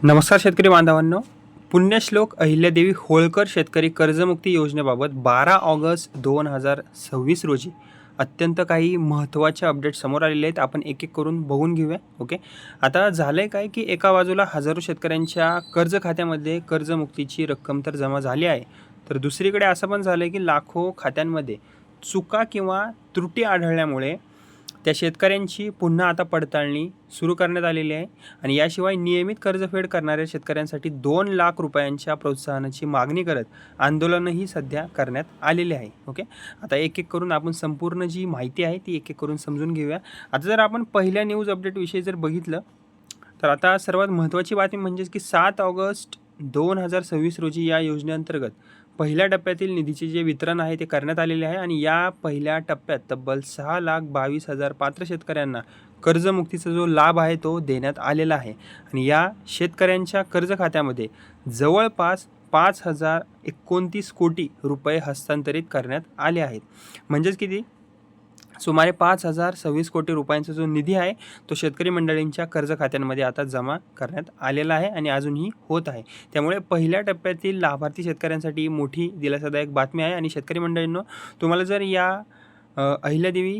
नमस्कार शेतकरी बांधवांनो. पुण्यश्लोक अहिल्यादेवी होळकर शेतकरी कर्जमुक्ती योजनेबाबत 12 ऑगस्ट 2026 रोजी अत्यंत काही महत्त्वाचे अपडेट समोर आलेले आहेत. आपण एक एक करून बघून घेऊया. ओके, आता झालं आहे काय की एका बाजूला हजारो शेतकऱ्यांच्या कर्ज खात्यामध्ये कर्जमुक्तीची रक्कम तर जमा झाली आहे, तर दुसरीकडे असं पण झालं आहे की लाखो खात्यांमध्ये चुका किंवा त्रुटी आढळल्यामुळे त्या शेतकऱ्यांची पुन्हा आता पडताळणी सुरू करण्यात आलेली आहे. आणि याशिवाय नियमित कर्जफेड करणाऱ्या शेतकऱ्यांसाठी 2 लाख रुपयांच्या प्रोत्साहनाची मागणी करत आंदोलनही सध्या करण्यात आलेले आहे. ओके, आता एक एक करून आपण संपूर्ण जी माहिती आहे ती एक एक करून समजून घेऊया. आता जर आपण पहिल्या न्यूज अपडेटविषयी जर बघितलं तर आता सर्वात महत्त्वाची बातमी म्हणजेच की 7 ऑगस्ट 2026 रोजी या योजनेअंतर्गत पहिल्या टप्प्यातील निधीचे जे वितरण आहे ते करण्यात आलेले आहे. आणि या पहिल्या टप्प्यात तब्बल 6,22,000 पात्र शेतकऱ्यांना कर्जमुक्तीचा जो लाभ आहे तो देण्यात आलेला आहे. आणि या शेतकऱ्यांच्या कर्ज खात्यामध्ये जवळपास 5,029 कोटी रुपये हस्तांतरित करण्यात आले आहेत. म्हणजेच किती? सुमारे 5,026 कोटी रुपयांचा जो निधी आहे तो शेतकरी मंडळींच्या कर्ज खात्यांमध्ये आता जमा करण्यात आलेला आहे आणि अजूनही होत आहे. त्यामुळे पहिल्या टप्प्यातील लाभार्थी शेतकऱ्यांसाठी मोठी दिलासादायक बातमी आहे. आणि शेतकरी मंडळींनो, तुम्हाला जर या अहिल्यादेवी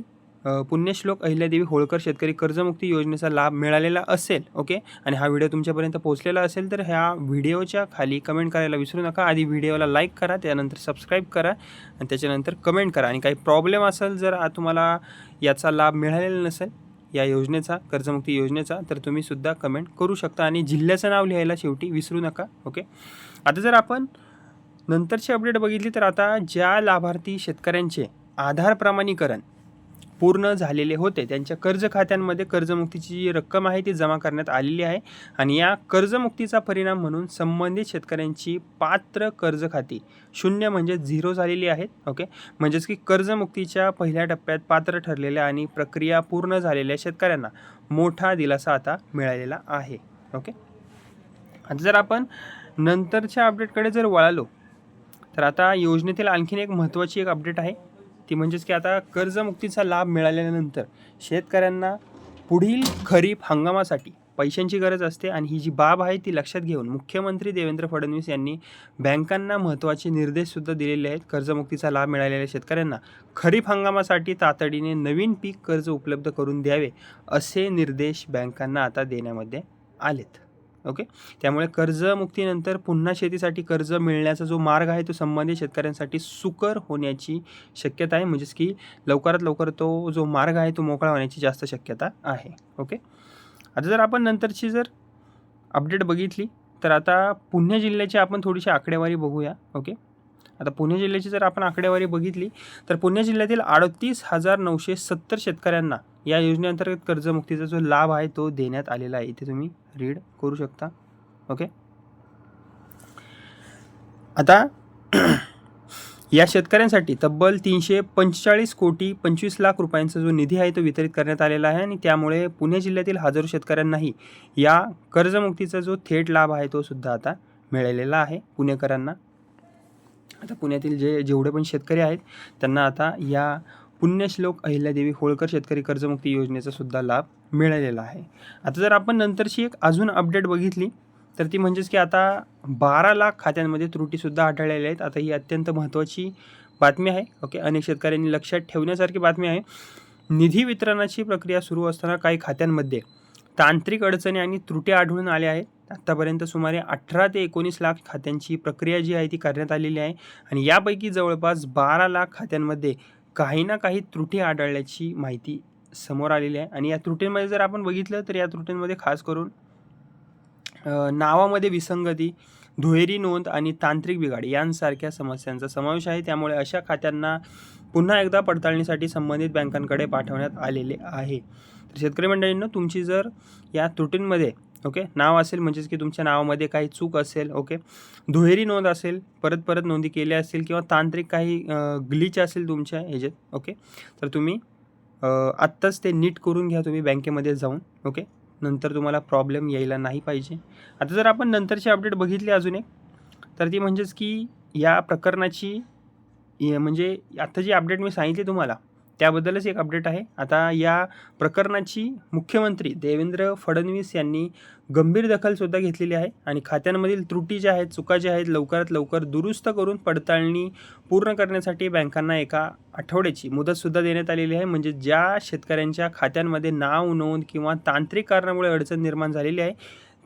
पुण्यश्लोक अहिल्यादेवी होळकर शेतकरी कर्जमुक्ती योजनेचा लाभ मिळालेला असेल, ओके, आणि हा व्हिडिओ तुमच्यापर्यंत पोहोचलेला असेल तर ह्या व्हिडिओच्या खाली कमेंट करायला विसरू नका. आधी व्हिडिओला लाईक करा, त्यानंतर सबस्क्राईब करा आणि त्याच्यानंतर कमेंट करा. आणि काही प्रॉब्लेम असेल जर तुम्हाला याचा लाभ मिळालेला नसेल या योजनेचा, कर्जमुक्ती योजनेचा, तर तुम्ही सुद्धा कमेंट करू शकता आणि जिल्ह्याचं नाव लिहायला शेवटी विसरू नका. ओके, आता जर आपण नंतरची अपडेट बघितली तर आता ज्या लाभार्थी शेतकऱ्यांचे आधार प्रमाणीकरण पूर्ण झालेले होते त्यांच्या कर्ज खात्यांमध्ये कर्जमुक्तीची जी रक्कम आहे ती जमा करण्यात आलेली आहे. आणि या कर्जमुक्तीचा परिणाम म्हणून संबंधित शेतकऱ्यांची पात्र कर्ज खाती 0 म्हणजे 0 झालेली आहेत. ओके, म्हणजेच की कर्जमुक्तीच्या पहिल्या टप्प्यात पात्र ठरलेल्या आणि प्रक्रिया पूर्ण झालेल्या शेतकऱ्यांना मोठा दिलासा आता मिळालेला आहे. ओके, आता जर आपण नंतरच्या अपडेटकडे जर वळालो तर आता योजनेतील आणखीन एक महत्त्वाची एक अपडेट आहे ती म्हणजेच की आता कर्जमुक्तीचा लाभ मिळाल्यानंतर शेतकऱ्यांना पुढील खरीप हंगामासाठी पैशांची गरज असते. आणि ही जी बाब आहे ती लक्षात घेऊन मुख्यमंत्री देवेंद्र फडणवीस यांनी बँकांना महत्त्वाचे निर्देशसुद्धा दिलेले आहेत. कर्जमुक्तीचा लाभ मिळालेल्या शेतकऱ्यांना खरीप हंगामासाठी तातडीने नवीन पीक कर्ज उपलब्ध करून द्यावे असे निर्देश बँकांना आता देण्यामध्ये आलेत. ओके, त्यामुळे कर्जमुक्तीनंतर पुन्हा शेतीसाठी कर्ज मिळण्याचा जो मार्ग आहे तो संबंधित शेतकऱ्यांसाठी सुकर होण्याची शक्यता आहे. म्हणजेच की लवकरात लवकर तो जो मार्ग आहे तो मोकळा होण्याची जास्त शक्यता आहे. ओके, आता जर आपण नंतरची जर अपडेट बघितली तर आता पुणे जिल्ह्याची आपण थोडीशी आकडेवारी बघूया. ओके, आता पुणे जिल्ह्याची जर आपण आकडेवारी बघितली तर पुणे जिल्ह्यातील 38,970 शेतकऱ्यांना या योजनेअंतर्गत कर्जमुक्तीचा जो लाभ आहे तो देण्यात आलेला आहे. इथे तुम्ही रीड करू शकता. ओके, आता या शेतकऱ्यांसाठी तब्बल 345 कोटी 25 लाख रुपयांचा जो निधी आहे तो वितरित करण्यात आलेला आहे. आणि त्यामुळे पुणे जिल्ह्यातील हजारो शेतकऱ्यांनाही या कर्जमुक्तीचा जो थेट लाभ आहे तो सुद्धा आता मिळालेला आहे पुणेकरांना. आता पुण्यातील जेवढे पण शेतकरी आहेत त्यांना आता या पुण्यश्लोक अहिल्यादेवी होळकर शेतकरी कर्जमुक्ती योजनेचा सुद्धा लाभ मिळालेला आहे. आता जर आपण नंतरची एक अजून अपडेट बघितली तर ती म्हणजेच की आता 12 लाख खात्यांमध्ये त्रुटीसुद्धा आढळलेल्या आहेत. आता ही अत्यंत महत्त्वाची बातमी आहे. ओके, अनेक शेतकऱ्यांनी लक्षात ठेवण्यासारखी बातमी आहे. निधी वितरणाची प्रक्रिया सुरू असताना काही खात्यांमध्ये तांत्रिक अडचणी आणि त्रुटी आढळून आल्या आहेत. आत्तापर्यंत सुमारे 18 ते 19 लाख खात्यांची प्रक्रिया जी आहे ती करण्यात आलेली आहे. आणि यापैकी जवळपास 12 लाख खात्यांमध्ये काही ना काही त्रुटी आढळल्याची माहिती समोर आलेली आहे. आणि या त्रुटींमध्ये जर आपण बघितलं तर या त्रुटींमध्ये खास करून नावामध्ये विसंगती, दुहेरी नोंद आणि तांत्रिक बिघाड यांसारख्या समस्यांचा समावेश आहे. त्यामुळे अशा खात्यांना पुन्हा एकदा पडताळणीसाठी संबंधित बँकांकडे पाठवण्यात आलेले आहे. तर शेतकरी मंडळींनो, तुमची जर या त्रुटींमध्ये ओके नाव असेल म्हणजेच की तुमच्या नावामध्ये काही चूक असेल, ओके, दुहेरी नोंद असेल, परत परत नोंदी केल्या असतील किंवा तांत्रिक काही ग्लिच असेल तुमच्या ह्याच्यात, ओके, तर तुम्ही आत्ताच ते नीट करून घ्या तुम्ही बँकेमध्ये जाऊन. ओके, नंतर तुम्हाला प्रॉब्लेम यायला नाही पाहिजे. आता जर आपण नंतरची अपडेट बघितली अजून एक तर ती म्हणजेच की या प्रकरणाची म्हणजे आता जी अपडेट मी सांगितली तुम्हाला त्याबद्दलच एक अपडेट आहे. आता या प्रकरणाची मुख्यमंत्री देवेंद्र फडणवीस यांनी गंभीर दखलसुद्धा घेतलेली आहे आणि खात्यांमधील त्रुटी ज्या आहेत, चुका ज्या आहेत, लवकरात लवकर दुरुस्त करून पडताळणी पूर्ण करण्यासाठी बँकांना एका आठवड्याची मुदतसुद्धा देण्यात आलेली आहे. म्हणजे ज्या शेतकऱ्यांच्या खात्यांमध्ये नाव नोंद किंवा तांत्रिक कारणामुळे अडचण निर्माण झालेली आहे,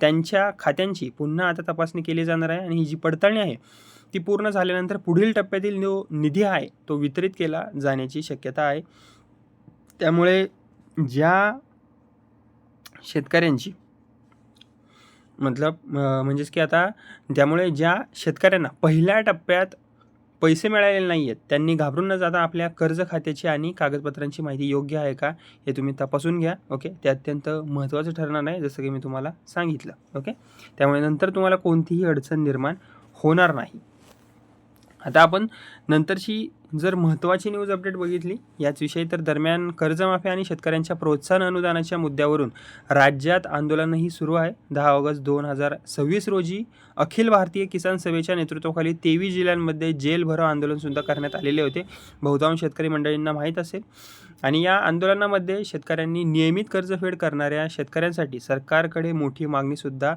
त्यांच्या खात्यांची पुन्हा आता तपासणी केली जाणार आहे आणि ही जी पडताळणी आहे ती पूर्ण झाल्यानंतर पुढील टप्प्यातील जो निधी आहे तो वितरित केला जाण्याची शक्यता आहे. त्यामुळे ज्या शेतकऱ्यांची म्हणजेच की आता त्यामुळे ज्या शेतकऱ्यांना पहिल्या टप्प्यात पैसे मिळालेले नाही आहेत त्यांनी घाबरून न जाता आपल्या कर्ज खात्याची आणि कागदपत्रांची माहिती योग्य आहे का हे तुम्ही तपासून घ्या. ओके, ते अत्यंत महत्त्वाचं ठरणार आहे, जसं की मी तुम्हाला सांगितलं. ओके, त्यामुळे नंतर तुम्हाला कोणतीही अडचण निर्माण होणार नाही. आता आपण नंतरची जर महत्त्वाची न्यूज अपडेट बघितली याच विषयी, तर दरम्यान कर्जमाफी आणि शेतकऱ्यांच्या प्रोत्साहन अनुदानाच्या मुद्द्यावरून राज्यात आंदोलनही सुरू आहे. 10 ऑगस्ट 2026 रोजी अखिल भारतीय किसान सभेच्या नेतृत्वाखाली 23 जिल्ह्यांमध्ये जेल भरो आंदोलनसुद्धा करण्यात आलेले होते. बहुतांश शेतकरी मंडळींना माहीत असेल. आणि या आंदोलनामध्ये शेतकऱ्यांनी नियमित कर्जफेड करणाऱ्या शेतकऱ्यांसाठी सरकारकडे मोठी मागणीसुद्धा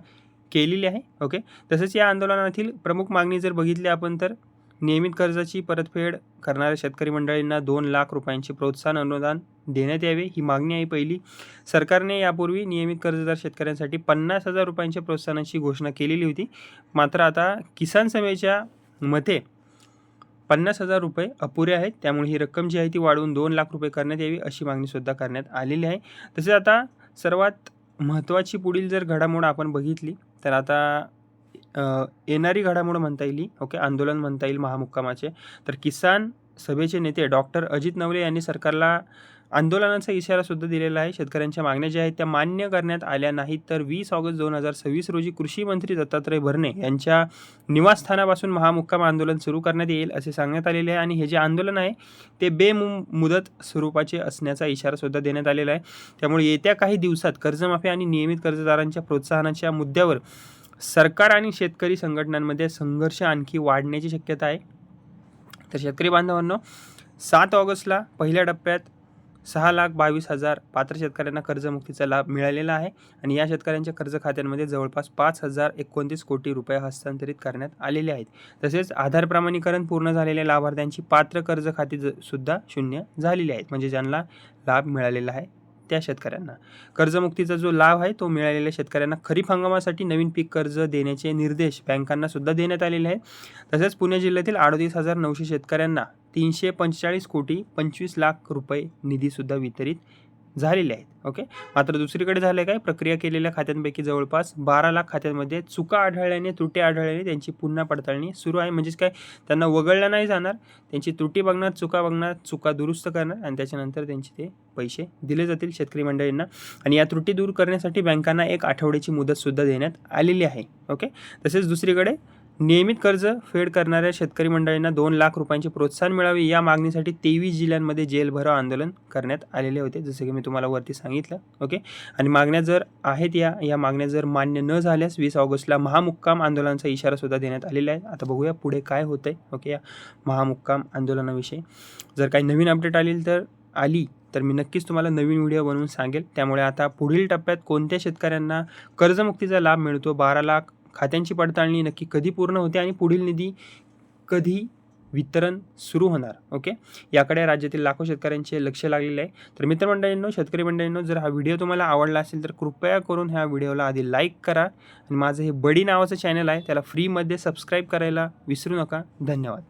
केलेली आहे. ओके, तसेच या आंदोलनातील प्रमुख मागणी जर बघितली आपण तर नियमित कर्जाची परतफेड करणाऱ्या शेतकरी मंडळींना 2 लाख रुपयांचे प्रोत्साहन अनुदान देण्यात यावे ही मागणी आहे पहिली. सरकारने यापूर्वी नियमित कर्जदार शेतकऱ्यांसाठी 50,000 रुपयांच्या प्रोत्साहनाची घोषणा केलेली होती. मात्र आता किसान सभेच्या मते 50,000 रुपये अपुरे आहेत. त्यामुळे ही रक्कम जी आहे ती वाढवून 2 लाख रुपये करण्यात यावी अशी मागणीसुद्धा करण्यात आलेली आहे. तसेच आता सर्वात महत्त्वाची पुढील जर घडामोड आपण बघितली तर आता येणारी घडामोड म्हणता येईल. ओके, आंदोलन म्हणता येईल महामुक्कामाचे. तर किसान सभेचे नेते डॉक्टर अजित नवले यांनी सरकारला आंदोलनाचा इशारासुद्धा दिलेला आहे. शेतकऱ्यांच्या मागण्या ज्या आहेत त्या मान्य करण्यात आल्या नाहीत तर 20 ऑगस्ट 2026 रोजी कृषी मंत्री दत्तात्रय भरणे यांच्या निवासस्थानापासून महामुक्काम आंदोलन सुरू करण्यात येईल असे सांगण्यात आलेले आहे. आणि हे जे आंदोलन आहे ते बेमुदत स्वरूपाचे असण्याचा इशारासुद्धा देण्यात आलेला आहे. त्यामुळे येत्या काही दिवसात कर्जमाफी आणि नियमित कर्जदारांच्या प्रोत्साहनाच्या मुद्द्यावर सरकार आणि शेतकरी संघटनांमध्ये संघर्ष आणखी वाढण्याची शक्यता आहे. तर शेतकरी बांधवांनो, 7 ऑगस्टला पहिल्या टप्प्यात 6,22,000 पात्र शेतकऱ्यांना कर्जमुक्तीचा लाभ मिळालेला आहे आणि या शेतकऱ्यांच्या कर्ज खात्यांमध्ये जवळपास 5,029 कोटी रुपये हस्तांतरित करण्यात आलेले आहेत. तसेच आधार प्रमाणीकरण पूर्ण झालेल्या लाभार्थ्यांची पात्र कर्ज खाती सुद्धा शून्य झालेली आहेत. म्हणजे ज्यांना लाभ मिळालेला आहे त्या शेतकऱ्यांना कर्जमुक्तीचा जो लाभ आहे तो मिळालेल्या शेतकऱ्यांना खरीप हंगामासाठी नवीन पीक कर्ज देण्याचे निर्देश बँकांना सुद्धा देण्यात आलेले आहेत. तसेच पुणे जिल्ह्यातील 38,900 शेतकऱ्यांना 345 कोटी 25 लाख रुपये निधीसुद्धा वितरित झालेले आहेत. ओके, मात्र दुसरीकडे झाले काय, प्रक्रिया केलेल्या खात्यांपैकी जवळपास 12 लाख खात्यांमध्ये चुका आढळल्याने, त्रुटी आढळल्याने त्यांची पुन्हा पडताळणी सुरू आहे. म्हणजेच काय, त्यांना वगळलं नाही जाणार, त्यांची त्रुटी बघणार, चुका दुरुस्त करणार आणि त्याच्यानंतर त्यांचे ते पैसे दिले जातील शेतकरी मंडळींना. आणि या त्रुटी दूर करण्यासाठी बँकांना 1 आठवड्याची मुदतसुद्धा देण्यात आलेली आहे. ओके, तसेच दुसरीकडे नियमित कर्ज फेड करणाऱ्या शेतकरी मंडळींना 2 लाख रुपयांचे प्रोत्साहन मिळावे या मागणीसाठी 23 जिल्ह्यांमध्ये जेल भरो आंदोलन करण्यात आलेले होते, जसे की मी तुम्हाला वरती सांगितलं. ओके, आणि मागण्या जर आहेत या मागण्या जर मान्य न झाल्यास 20 ऑगस्टला महामुक्काम आंदोलनाचा इशारासुद्धा देण्यात आलेला आहे. आता बघूया पुढे काय होतं आहे. ओके, या महामुक्काम आंदोलनाविषयी जर काही नवीन अपडेट आली तर मी नक्कीच तुम्हाला नवीन व्हिडिओ बनवून सांगेल. त्यामुळे आता पुढील टप्प्यात कोणत्या शेतकऱ्यांना कर्जमुक्तीचा लाभ मिळतो, 12 लाख खात्यांची पडताळणी नक्की कधी पूर्ण होते आणि पुढील निधी कधी वितरण सुरू होणार. ओके, याकडे राज्यातील लाखो शेतकऱ्यांचे लक्ष लागलेले आहे. तर मित्रमंडळींनो, शेतकरी मंडळींनो, जर हा व्हिडिओ तुम्हाला आवडला असेल तर कृपया करून ह्या व्हिडिओला आधी लाईक करा आणि माझं हे बडी नावाचं चॅनल आहे त्याला फ्रीमध्ये सबस्क्राईब करायला विसरू नका. धन्यवाद.